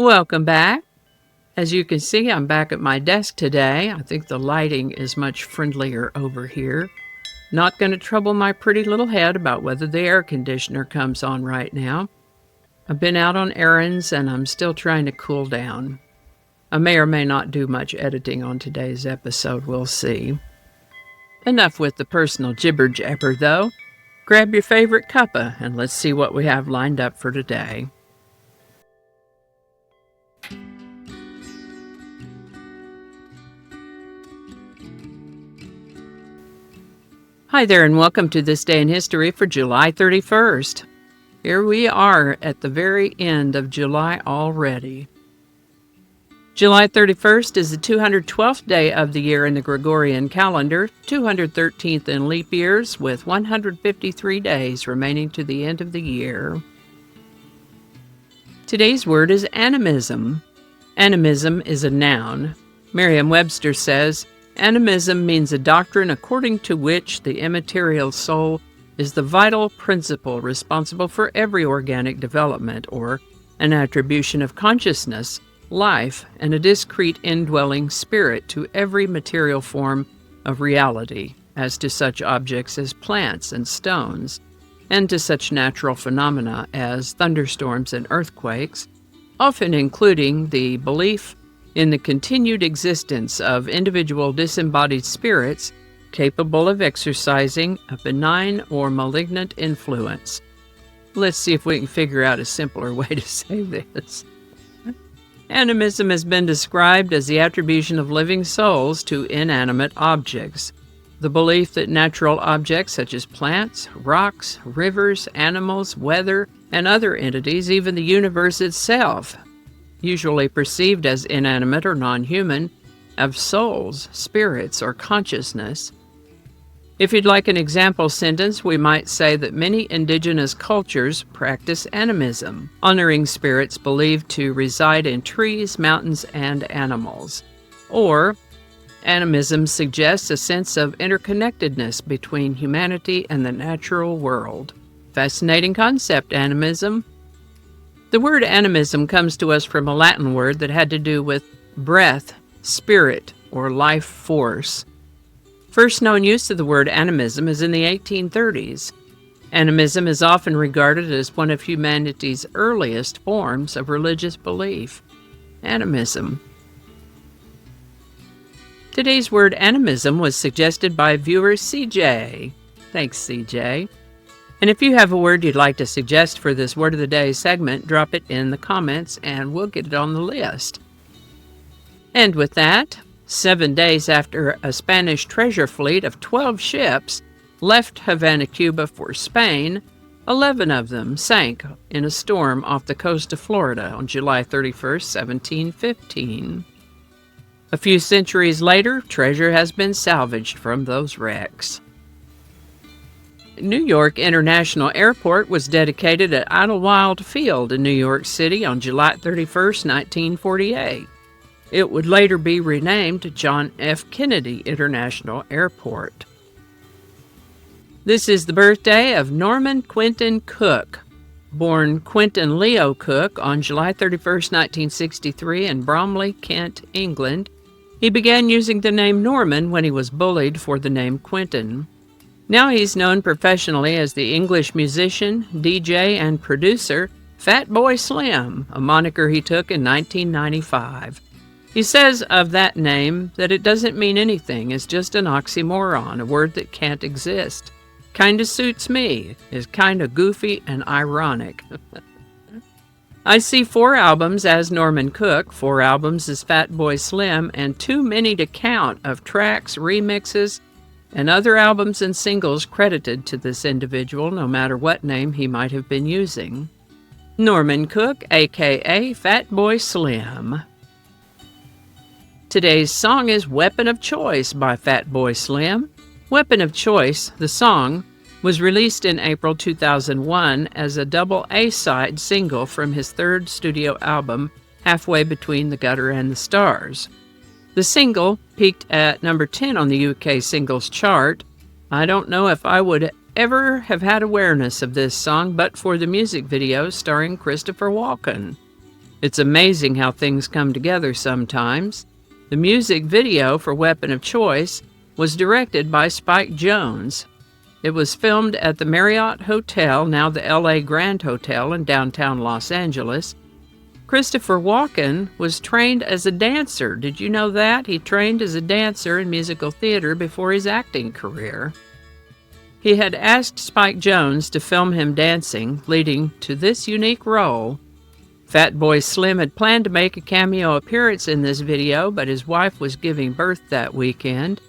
Welcome back. As you can see, I'm back at my desk today. I think the lighting is much friendlier over here. Not going to trouble my pretty little head about whether the air conditioner comes on right now. I've been out on errands and I'm still trying to cool down. I may or may not do much editing on today's episode, we'll see. Enough with the personal jibber-jabber, though. Grab your favorite cuppa and let's see what we have lined up for today. Hi there and welcome to This Day in History for July 31st. Here we are at the very end of July already. July 31st is the 212th day of the year in the Gregorian calendar, 213th in leap years, with 153 days remaining to the end of the year. Today's word is animism. Animism is a noun. Merriam-Webster says, Animism means a doctrine according to which the immaterial soul is the vital principle responsible for every organic development, or an attribution of consciousness, life, and a discrete indwelling spirit to every material form of reality, as to such objects as plants and stones, and to such natural phenomena as thunderstorms and earthquakes, often including the belief in the continued existence of individual disembodied spirits capable of exercising a benign or malignant influence. Let's see if we can figure out a simpler way to say this. Animism has been described as the attribution of living souls to inanimate objects. The belief that natural objects such as plants, rocks, rivers, animals, weather, and other entities, even the universe itself, usually perceived as inanimate or non-human, have souls, spirits, or consciousness. If you'd like an example sentence, we might say that many indigenous cultures practice animism, honoring spirits believed to reside in trees, mountains, and animals. Or, animism suggests a sense of interconnectedness between humanity and the natural world. Fascinating concept, animism. The word animism comes to us from a Latin word that had to do with breath, spirit, or life force. First known use of the word animism is in the 1830s. Animism is often regarded as one of humanity's earliest forms of religious belief. Animism. Today's word animism was suggested by viewer CJ. Thanks, CJ. And if you have a word you'd like to suggest for this Word of the Day segment, drop it in the comments and we'll get it on the list. And with that, 7 days after a Spanish treasure fleet of 12 ships left Havana, Cuba for Spain, 11 of them sank in a storm off the coast of Florida on July 31st, 1715. A few centuries later, treasure has been salvaged from those wrecks. New York International Airport was dedicated at Idlewild Field in New York City on July 31st, 1948. It would later be renamed John F. Kennedy International Airport. This is the birthday of Norman Quentin Cook. Born Quentin Leo Cook on July 31st, 1963 in Bromley, Kent, England, he began using the name Norman when he was bullied for the name Quentin. Now he's known professionally as the English musician, DJ, and producer Fatboy Slim, a moniker he took in 1995. He says of that name that it doesn't mean anything, it's just an oxymoron, a word that can't exist. Kinda suits me, is kinda goofy and ironic. I see 4 albums as Norman Cook, 4 albums as Fatboy Slim, and too many to count of tracks, remixes, and other albums and singles credited to this individual, no matter what name he might have been using. Norman Cook, a.k.a. Fatboy Slim. Today's song is Weapon of Choice by Fatboy Slim. Weapon of Choice, the song, was released in April 2001 as a double A-side single from his 3rd studio album, Halfway Between the Gutter and the Stars. The single peaked at number 10 on the UK singles chart. I don't know if I would ever have had awareness of this song but for the music video starring Christopher Walken. It's amazing how things come together sometimes. The music video for Weapon of Choice was directed by Spike Jonze. It was filmed at the Marriott Hotel, now the LA Grand Hotel in downtown Los Angeles. Christopher Walken was trained as a dancer. Did you know that? He trained as a dancer in musical theater before his acting career. He had asked Spike Jonze to film him dancing, leading to this unique role. Fatboy Slim had planned to make a cameo appearance in this video, but his wife was giving birth that weekend.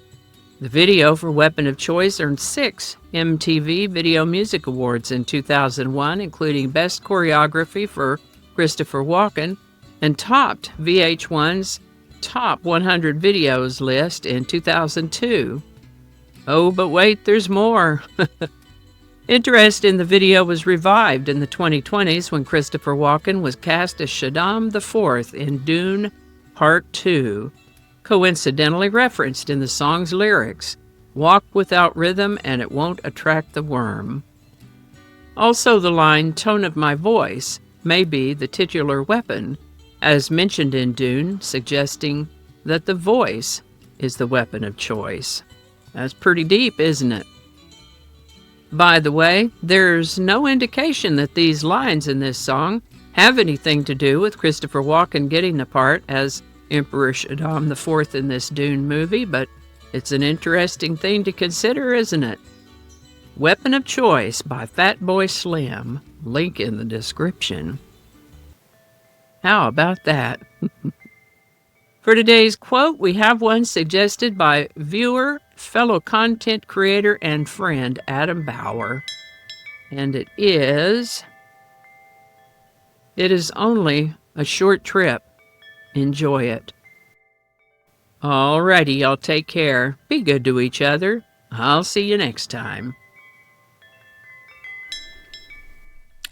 The video for Weapon of Choice earned 6 MTV Video Music Awards in 2001, including Best Choreography for Christopher Walken, and topped VH1's Top 100 Videos list in 2002. Oh, but wait, there's more. Interest in the video was revived in the 2020s when Christopher Walken was cast as Shaddam IV in Dune Part 2, coincidentally referenced in the song's lyrics, "Walk without rhythm and it won't attract the worm." Also, the line "tone of my voice" may be the titular weapon, as mentioned in Dune, suggesting that the voice is the weapon of choice. That's pretty deep, isn't it? By the way, there's no indication that these lines in this song have anything to do with Christopher Walken getting the part as Emperor Shaddam IV in this Dune movie, but it's an interesting thing to consider, isn't it? Weapon of Choice by Fatboy Slim. Link in the description. How about that? For today's quote, we have one suggested by viewer, fellow content creator, and friend Adam Bauer. And it is only a short trip. Enjoy it. Alrighty, y'all take care. Be good to each other. I'll see you next time.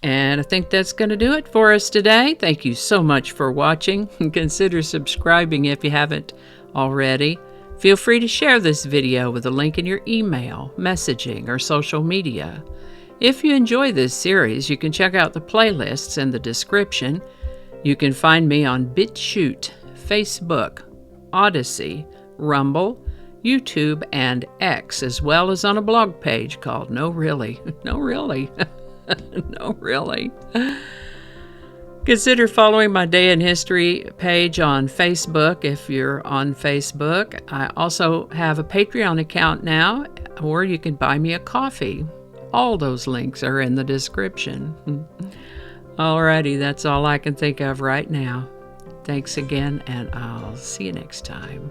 And I think that's going to do it for us today. Thank you so much for watching. Consider subscribing if you haven't already. Feel free to share this video with a link in your email, messaging, or social media. If you enjoy this series, you can check out the playlists in the description. You can find me on BitChute, Facebook, Odyssey, Rumble, YouTube, and X, as well as on a blog page called No Really. No Really. No, really. Consider following my Day in History page on Facebook if you're on Facebook. I also have a Patreon account now, or you can buy me a coffee. All those links are in the description. Alrighty, that's all I can think of right now. Thanks again, and I'll see you next time.